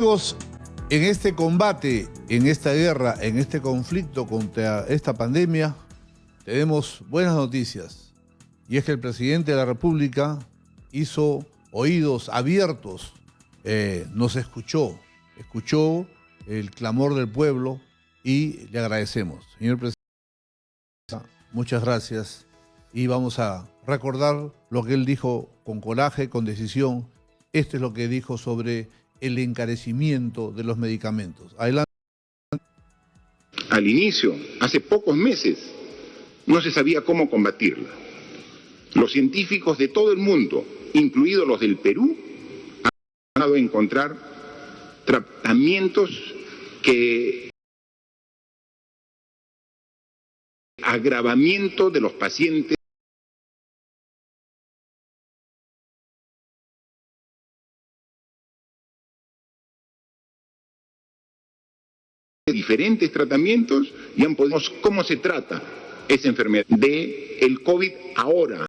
Amigos, en este combate, en esta guerra, en este conflicto contra esta pandemia, tenemos buenas noticias. Y es que el presidente de la República hizo oídos abiertos, nos escuchó el clamor del pueblo y le agradecemos. Señor presidente, muchas gracias y vamos a recordar lo que él dijo con coraje, con decisión. Esto es lo que dijo sobre el encarecimiento de los medicamentos. Adelante. Al inicio, hace pocos meses, no se sabía cómo combatirla. Los científicos de todo el mundo, incluidos los del Perú, han logrado encontrar tratamientos que agravamiento de los pacientes diferentes tratamientos y han podido cómo se trata esa enfermedad de el COVID ahora.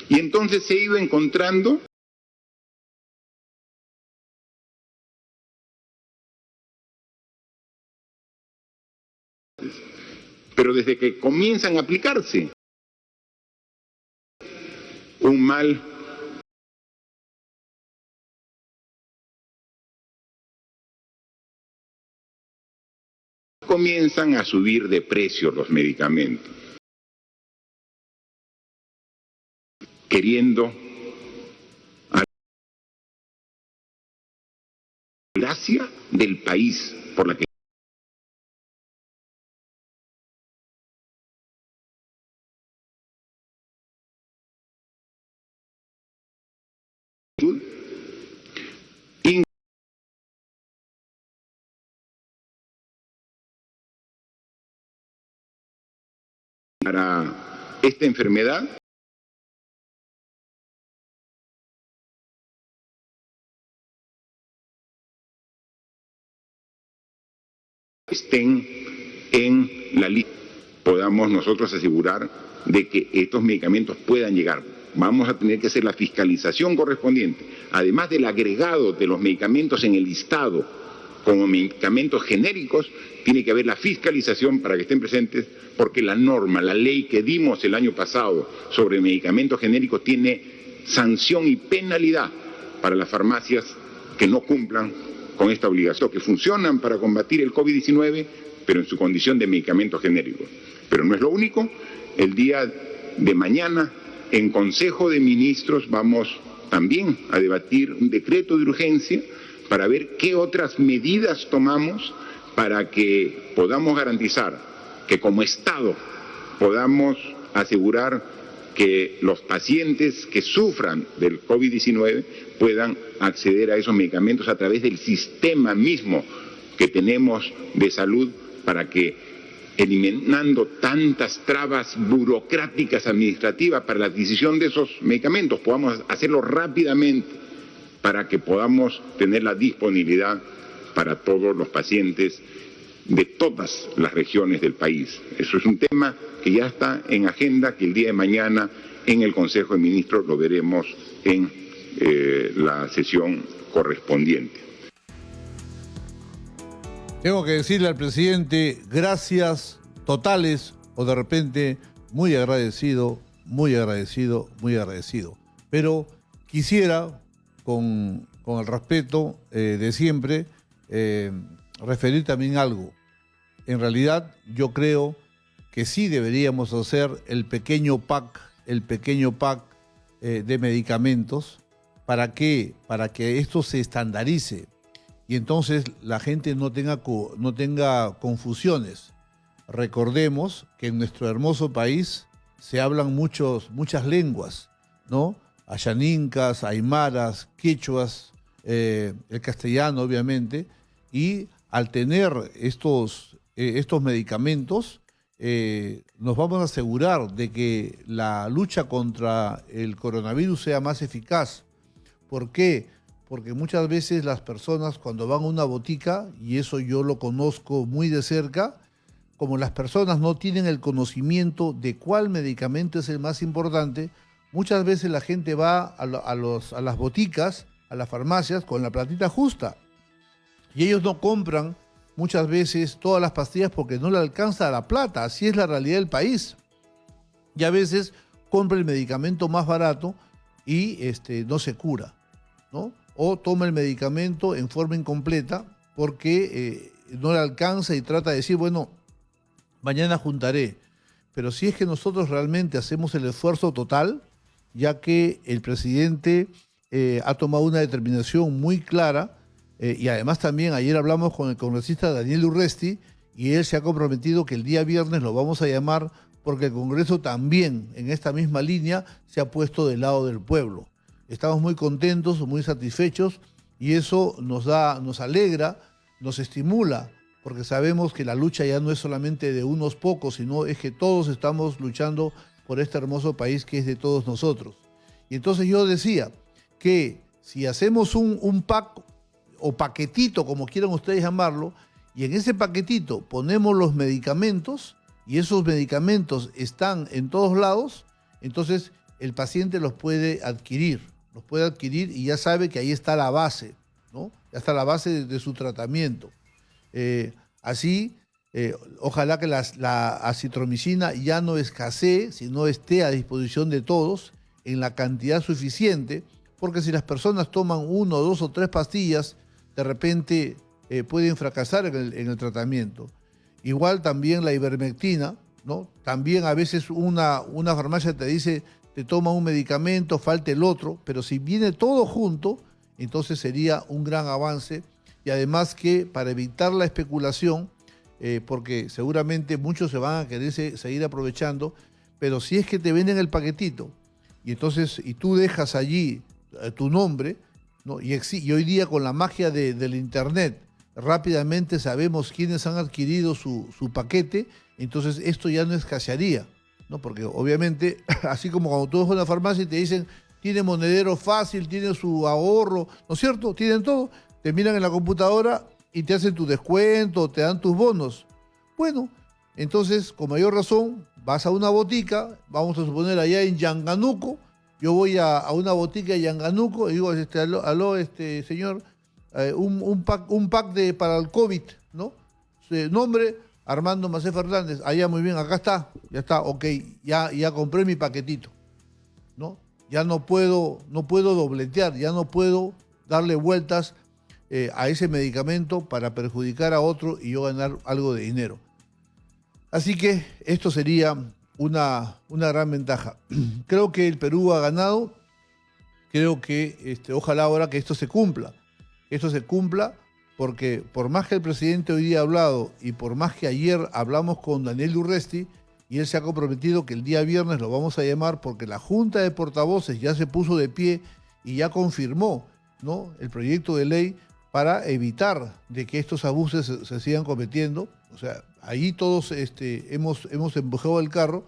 Y entonces se ha ido encontrando pero desde que comienzan a aplicarse un mal comienzan a subir de precio los medicamentos, queriendo a la gracia del país por la que para esta enfermedad estén en la lista, podamos nosotros asegurar de que estos medicamentos puedan llegar. Vamos a tener que hacer la fiscalización correspondiente, además del agregado de los medicamentos en el listado como medicamentos genéricos, tiene que haber la fiscalización para que estén presentes, porque la norma, la ley que dimos el año pasado sobre medicamentos genéricos tiene sanción y penalidad para las farmacias que no cumplan con esta obligación, que funcionan para combatir el COVID-19, pero en su condición de medicamentos genéricos. Pero no es lo único. El día de mañana, en Consejo de Ministros, vamos también a debatir un decreto de urgencia para ver qué otras medidas tomamos para que podamos garantizar que como Estado podamos asegurar que los pacientes que sufran del COVID-19 puedan acceder a esos medicamentos a través del sistema mismo que tenemos de salud, para que, eliminando tantas trabas burocráticas administrativas para la adquisición de esos medicamentos, podamos hacerlo rápidamente para que podamos tener la disponibilidad para todos los pacientes de todas las regiones del país. Eso es un tema que ya está en agenda, que el día de mañana en el Consejo de Ministros lo veremos en la sesión correspondiente. Tengo que decirle al presidente gracias totales, o de repente muy agradecido, muy agradecido, muy agradecido. Pero quisiera, con el respeto de siempre, referir también algo. En realidad yo creo que sí deberíamos hacer el pequeño pack de medicamentos. ¿Para qué? Para que esto se estandarice y entonces la gente no tenga confusiones. Recordemos que en nuestro hermoso país se hablan muchas lenguas, ¿no? Ayanincas, aymaras, quechuas, el castellano obviamente, y al tener estos medicamentos nos vamos a asegurar de que la lucha contra el coronavirus sea más eficaz. ¿Por qué? Porque muchas veces las personas cuando van a una botica, y eso yo lo conozco muy de cerca, como las personas no tienen el conocimiento de cuál medicamento es el más importante, muchas veces la gente va a las boticas, a las farmacias, con la platita justa. Y ellos no compran muchas veces todas las pastillas porque no le alcanza la plata. Así es la realidad del país. Y a veces compra el medicamento más barato y no se cura, ¿no? O toma el medicamento en forma incompleta porque no le alcanza y trata de decir, bueno, mañana juntaré. Pero si es que nosotros realmente hacemos el esfuerzo total, ya que el presidente ha tomado una determinación muy clara, y además también ayer hablamos con el congresista Daniel Urresti, y él se ha comprometido que el día viernes lo vamos a llamar porque el Congreso también, en esta misma línea, se ha puesto del lado del pueblo. Estamos muy contentos, muy satisfechos, y eso nos alegra, nos estimula, porque sabemos que la lucha ya no es solamente de unos pocos, sino es que todos estamos luchando por este hermoso país que es de todos nosotros. Y entonces yo decía que si hacemos un pack o paquetito, como quieran ustedes llamarlo, y en ese paquetito ponemos los medicamentos, y esos medicamentos están en todos lados, entonces el paciente los puede adquirir y ya sabe que ahí está la base, ¿no? Ya está la base de su tratamiento. Así, ojalá que la acitromicina ya no escasee, sino esté a disposición de todos en la cantidad suficiente, porque si las personas toman 1, 2 o 3 pastillas, de repente pueden fracasar en el tratamiento. Igual también la ivermectina, ¿no? También a veces una farmacia te dice, te toma un medicamento, falta el otro, pero si viene todo junto, entonces sería un gran avance. Y además que para evitar la especulación, porque seguramente muchos se van a querer seguir aprovechando, pero si es que te venden el paquetito y tú dejas allí tu nombre, ¿no? Y hoy día con la magia del internet rápidamente sabemos quiénes han adquirido su paquete, entonces esto ya no escasearía, ¿no? Porque obviamente, así como cuando tú vas a una farmacia y te dicen, tiene monedero fácil, tiene su ahorro, ¿no es cierto? Tienen todo. Te miran en la computadora y te hacen tu descuento, te dan tus bonos. Bueno, entonces, con mayor razón, vas a una botica, vamos a suponer allá en Yanganuco, yo voy a una botica de Yanganuco y digo, aló, señor, un pack para el COVID, ¿no? Nombre, Armando Macé Fernández. Allá, muy bien, acá está, ya está, ok, ya compré mi paquetito, ¿no? Ya no puedo dobletear, ya no puedo darle vueltas a ese medicamento para perjudicar a otro y yo ganar algo de dinero. Así que esto sería una gran ventaja. Creo que el Perú ha ganado, creo que ojalá ahora que esto se cumpla. Esto se cumpla porque por más que el presidente hoy día ha hablado y por más que ayer hablamos con Daniel Urresti y él se ha comprometido que el día viernes lo vamos a llamar porque la Junta de Portavoces ya se puso de pie y ya confirmó, ¿no?, el proyecto de ley para evitar de que estos abusos se sigan cometiendo. O sea, ahí todos hemos empujado el carro,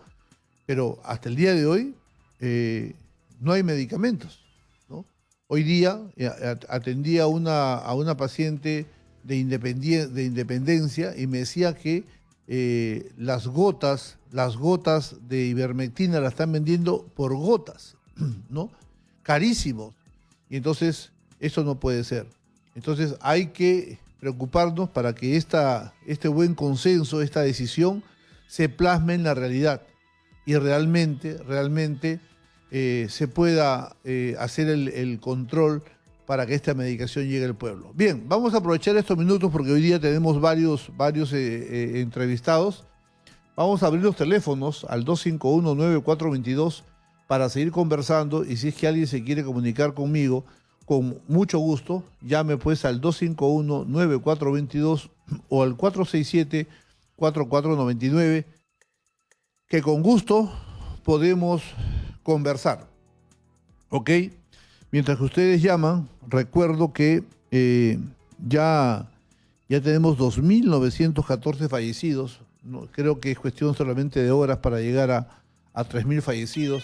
pero hasta el día de hoy no hay medicamentos, ¿no? Hoy día atendí a una paciente de Independencia y me decía que las gotas de ivermectina la están vendiendo por gotas, ¿no? Carísimos. Y entonces, eso no puede ser. Entonces hay que preocuparnos para que este buen consenso, esta decisión, se plasme en la realidad y realmente se pueda hacer el control para que esta medicación llegue al pueblo. Bien, vamos a aprovechar estos minutos porque hoy día tenemos varios entrevistados. Vamos a abrir los teléfonos al 251-9422 para seguir conversando y si es que alguien se quiere comunicar conmigo, con mucho gusto, llame pues al 251-9422 o al 467-4499, que con gusto podemos conversar. ¿Ok? Mientras que ustedes llaman, recuerdo que ya tenemos 2.914 fallecidos. No, creo que es cuestión solamente de horas para llegar a 3.000 fallecidos.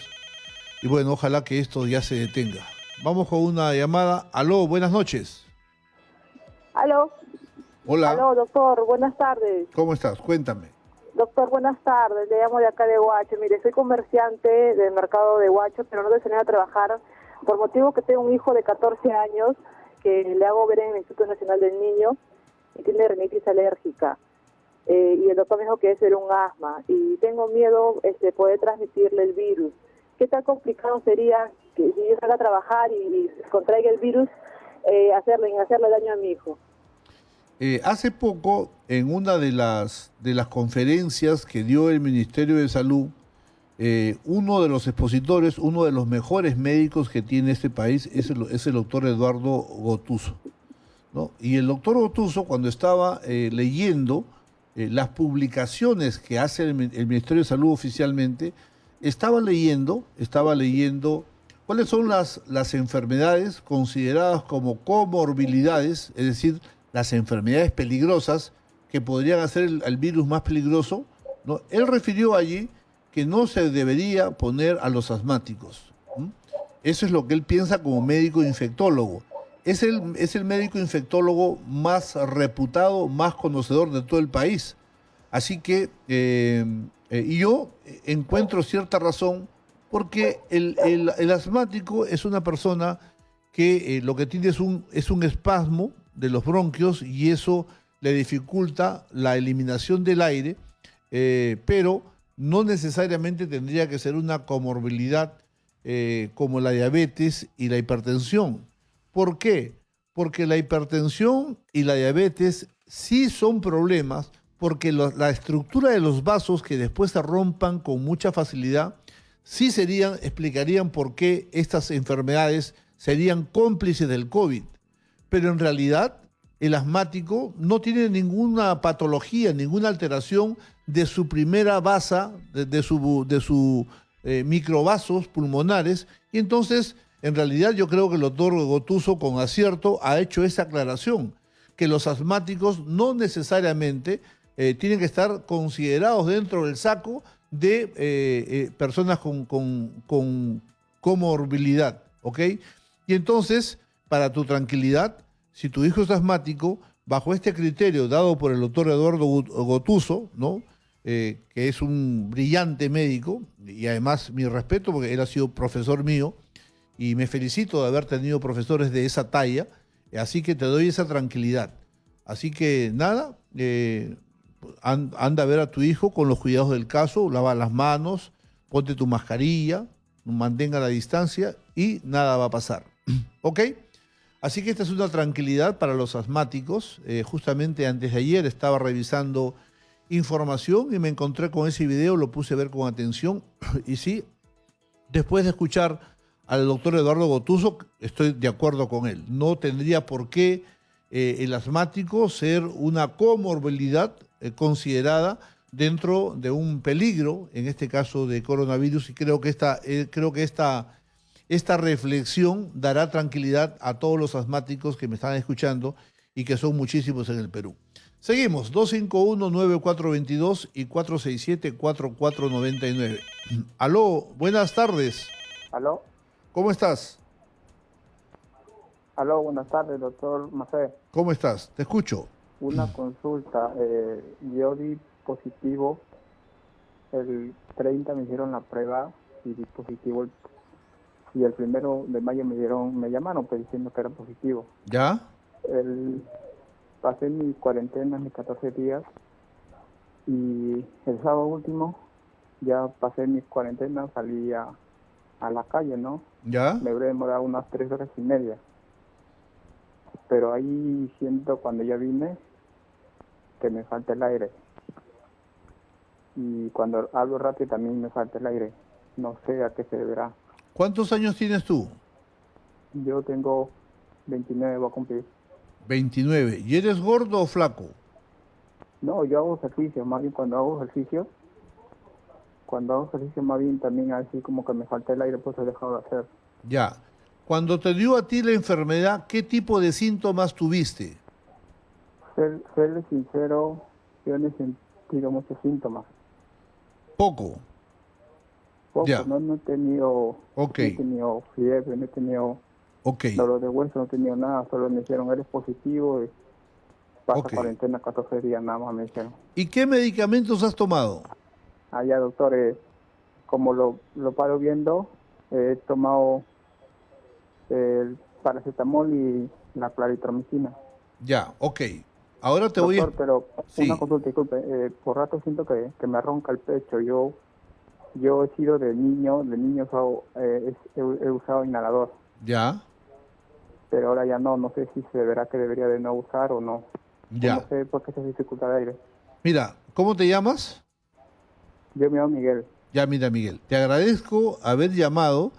Y bueno, ojalá que esto ya se detenga. Vamos con una llamada. Aló, buenas noches. Aló. Hola. Aló, doctor, buenas tardes. ¿Cómo estás? Cuéntame. Doctor, buenas tardes. Le llamo de acá de Huacho. Mire, soy comerciante del mercado de Huacho, pero no deseo a trabajar por motivo que tengo un hijo de 14 años que le hago ver en el Instituto Nacional del Niño y tiene rinitis alérgica. Y el doctor me dijo que eso era un asma y tengo miedo poder transmitirle el virus. ¿Qué tan complicado sería que si yo salga a trabajar y contraiga el virus, hacerle daño a mi hijo? Hace poco, en una de las conferencias que dio el Ministerio de Salud, uno de los expositores, uno de los mejores médicos que tiene este país es el doctor Eduardo Gotuso, ¿no? Y el doctor Gotuso, cuando estaba leyendo las publicaciones que hace el Ministerio de Salud oficialmente, estaba leyendo cuáles son las enfermedades consideradas como comorbilidades, es decir, las enfermedades peligrosas que podrían hacer el virus más peligroso, ¿no? Él refirió allí que no se debería poner a los asmáticos. Eso es lo que él piensa como médico infectólogo. Es el médico infectólogo más reputado, más conocedor de todo el país. Así que y yo encuentro cierta razón porque el asmático es una persona que lo que tiene es un espasmo de los bronquios y eso le dificulta la eliminación del aire, pero no necesariamente tendría que ser una comorbilidad como la diabetes y la hipertensión. ¿Por qué? Porque la hipertensión y la diabetes sí son problemas porque la estructura de los vasos que después se rompan con mucha facilidad sí explicarían por qué estas enfermedades serían cómplices del COVID. Pero en realidad el asmático no tiene ninguna patología, ninguna alteración de su primera vasa, de sus microvasos pulmonares, y entonces en realidad yo creo que el doctor Gotuso con acierto ha hecho esa aclaración, que los asmáticos no necesariamente tienen que estar considerados dentro del saco de personas con comorbilidad, ¿ok? Y entonces, para tu tranquilidad, si tu hijo es asmático, bajo este criterio dado por el doctor Eduardo Gotuso, ¿no? Que es un brillante médico, y además mi respeto porque él ha sido profesor mío, y me felicito de haber tenido profesores de esa talla, así que te doy esa tranquilidad. Así que nada, anda a ver a tu hijo con los cuidados del caso, lava las manos, ponte tu mascarilla, mantenga la distancia y nada va a pasar. ¿Ok? Así que esta es una tranquilidad para los asmáticos. Justamente antes de ayer estaba revisando información y me encontré con ese video, lo puse a ver con atención y sí, después de escuchar al doctor Eduardo Gotuso, estoy de acuerdo con él. No tendría por qué el asmático ser una comorbilidad considerada dentro de un peligro, en este caso de coronavirus, y creo que esta reflexión dará tranquilidad a todos los asmáticos que me están escuchando y que son muchísimos en el Perú. Seguimos, 251-9422 y 467-4499. Aló, buenas tardes. Aló. ¿Cómo estás? Aló, buenas tardes, doctor Macé. ¿Cómo estás? Te escucho. Una consulta. Yo di positivo, el 30 me hicieron la prueba y di positivo y el 1 de mayo me llamaron pues, diciendo que era positivo. ¿Ya? Pasé mi cuarentena, mis 14 días, y el sábado último ya pasé mi cuarentena, salí a la calle, ¿no? ¿Ya? Me habré demorado unas 3 horas y media. Pero ahí siento cuando ya vine que me falta el aire. Y cuando hablo rápido también me falta el aire. No sé a qué se deberá. ¿Cuántos años tienes tú? Yo tengo 29, voy a cumplir. 29. ¿Y eres gordo o flaco? No, yo hago ejercicio, más bien cuando hago ejercicio más bien también así como que me falta el aire, pues he dejado de hacer. Ya. Cuando te dio a ti la enfermedad, ¿qué tipo de síntomas tuviste? Serle sincero, yo no he sentido muchos síntomas. Poco. Ya. No he tenido, Okay. No he tenido fiebre, no he tenido Okay. dolor de hueso, no he tenido nada, solo me dijeron eres positivo Pasa Ok. cuarentena 14 días nada más, me dijeron. ¿Y qué medicamentos has tomado? Allá, doctor, como lo paro viendo, he tomado el paracetamol y la claritromicina. Ya, ok. Ahora te voy a... Doctor, pero una Sí, consulta, disculpe, por rato siento que me ronca el pecho. Yo he sido de niño he usado inhalador, ya, pero ahora ya no sé si se verá que debería de no usar o no. O no ya. sé por qué esa dificultad de aire. Mira, ¿cómo te llamas? Yo me llamo Miguel. Ya, mira, Miguel, te agradezco haber llamado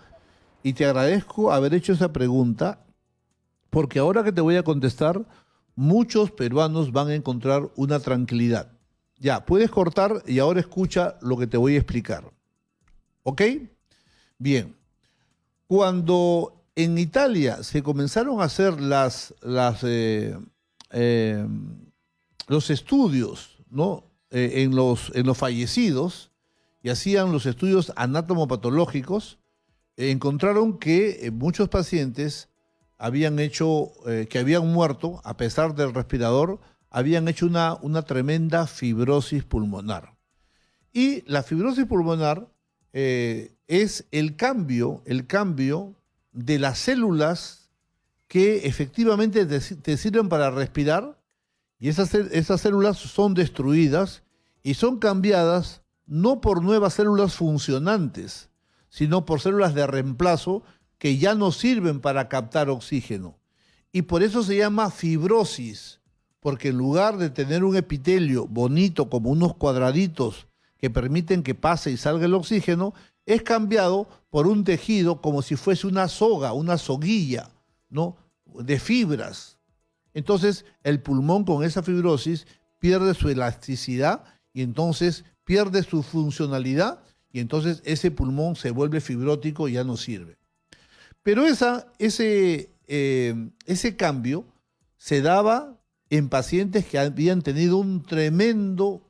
y te agradezco haber hecho esa pregunta, porque ahora que te voy a contestar, muchos peruanos van a encontrar una tranquilidad. Ya, puedes cortar y ahora escucha lo que te voy a explicar. ¿Ok? Bien. Cuando en Italia se comenzaron a hacer eh, los estudios, ¿no? En los fallecidos y hacían los estudios anatomopatológicos, encontraron que muchos pacientes que habían muerto, a pesar del respirador, habían hecho una tremenda fibrosis pulmonar. Y la fibrosis pulmonar es el cambio de las células que efectivamente te sirven para respirar, y esas células son destruidas y son cambiadas no por nuevas células funcionantes, sino por células de reemplazo que ya no sirven para captar oxígeno. Y por eso se llama fibrosis, porque en lugar de tener un epitelio bonito como unos cuadraditos que permiten que pase y salga el oxígeno, es cambiado por un tejido como si fuese una soga, una soguilla, ¿no? De fibras. Entonces, el pulmón con esa fibrosis pierde su elasticidad y entonces pierde su funcionalidad y entonces ese pulmón se vuelve fibrótico y ya no sirve. Pero ese cambio se daba en pacientes que habían tenido un tremendo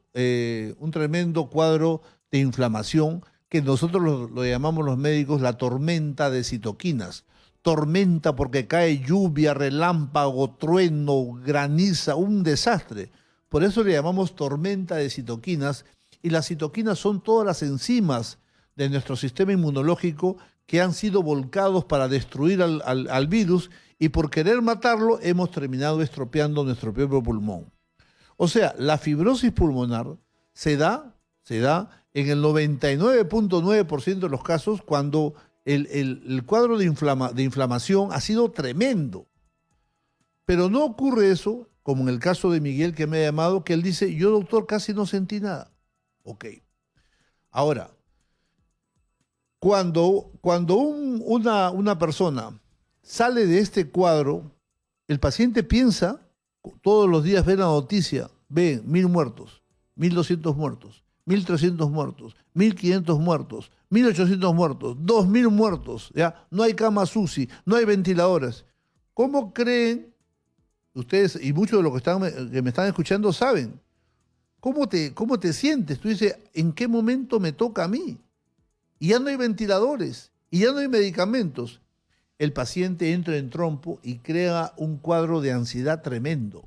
cuadro de inflamación que nosotros lo llamamos los médicos la tormenta de citoquinas. Tormenta porque cae lluvia, relámpago, trueno, graniza, un desastre. Por eso le llamamos tormenta de citoquinas, y las citoquinas son todas las enzimas de nuestro sistema inmunológico que han sido volcados para destruir al virus, y por querer matarlo hemos terminado estropeando nuestro propio pulmón. O sea, la fibrosis pulmonar se da en el 99.9% de los casos cuando el cuadro de inflamación ha sido tremendo. Pero no ocurre eso, como en el caso de Miguel que me ha llamado, que él dice, yo doctor casi no sentí nada. Ok. Ahora, cuando una persona sale de este cuadro, el paciente piensa, todos los días ve la noticia, ve 1.000 muertos, 1.200 muertos, 1.300 muertos, 1.500 muertos, 1.800 muertos, 2.000 muertos, ¿ya? No hay camas UCI, no hay ventiladores. ¿Cómo creen ustedes, y muchos de los que me están escuchando saben, cómo te sientes? Tú dices, ¿en qué momento me toca a mí? Y ya no hay ventiladores, y ya no hay medicamentos. El paciente entra en trompo y crea un cuadro de ansiedad tremendo.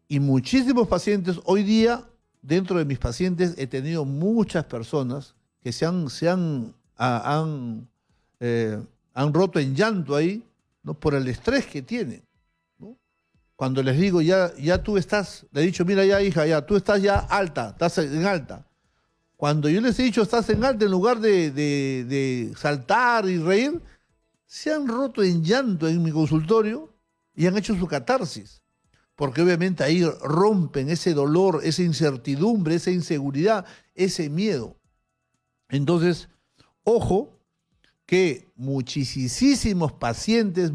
Y muchísimos pacientes, hoy día, dentro de mis pacientes, he tenido muchas personas que han roto en llanto ahí, ¿no? Por el estrés que tienen, ¿no? Cuando les digo, ya tú estás, le he dicho, mira ya hija, ya tú estás ya alta, estás en alta. Cuando yo les he dicho estás en alta, en lugar de saltar y reír, se han roto en llanto en mi consultorio y han hecho su catarsis. Porque obviamente ahí rompen ese dolor, esa incertidumbre, esa inseguridad, ese miedo. Entonces, ojo, que muchísimos pacientes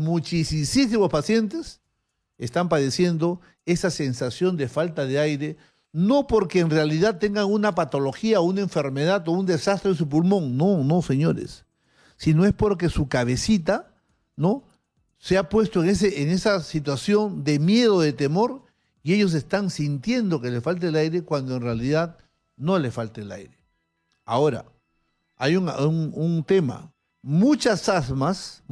están padeciendo esa sensación de falta de aire, no porque en realidad tengan una patología o una enfermedad o un desastre en su pulmón, no, señores, sino es porque su cabecita, ¿no?, se ha puesto en esa situación de miedo, de temor, y ellos están sintiendo que le falta el aire cuando en realidad no le falta el aire. Ahora, hay un tema. Muchas asmas,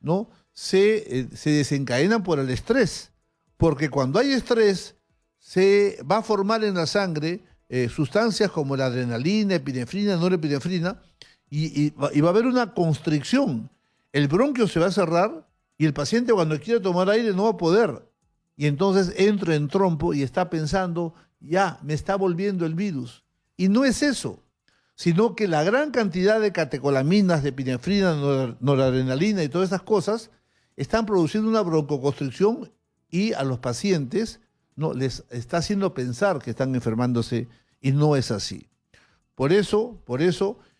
¿no?, se desencadenan por el estrés, porque cuando hay estrés se va a formar en la sangre sustancias como la adrenalina, epinefrina, norepinefrina, y va a haber una constricción. El bronquio se va a cerrar y el paciente cuando quiera tomar aire no va a poder. Y entonces entra en trompo y está pensando, ya, me está volviendo el virus. Y no es eso, sino que la gran cantidad de catecolaminas, de epinefrina, noradrenalina y todas esas cosas están produciendo una broncoconstricción y a los pacientes no les está haciendo pensar que están enfermándose y no es así. Por eso,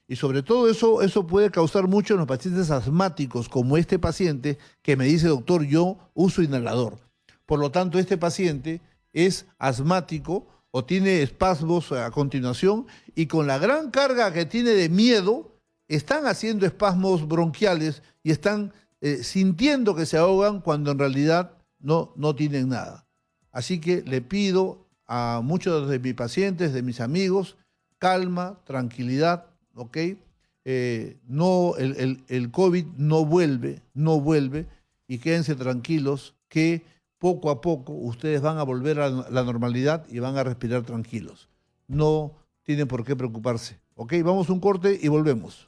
y sobre todo eso puede causar mucho en los pacientes asmáticos, como este paciente que me dice, doctor, yo uso inhalador. Por lo tanto, este paciente es asmático o tiene espasmos a continuación y con la gran carga que tiene de miedo, están haciendo espasmos bronquiales y están sintiendo que se ahogan cuando en realidad no tienen nada. Así que le pido a muchos de mis pacientes, de mis amigos, calma, tranquilidad, ¿ok? No, el COVID no vuelve y quédense tranquilos que poco a poco ustedes van a volver a la normalidad y van a respirar tranquilos. No tienen por qué preocuparse, ¿ok? Vamos a un corte y volvemos.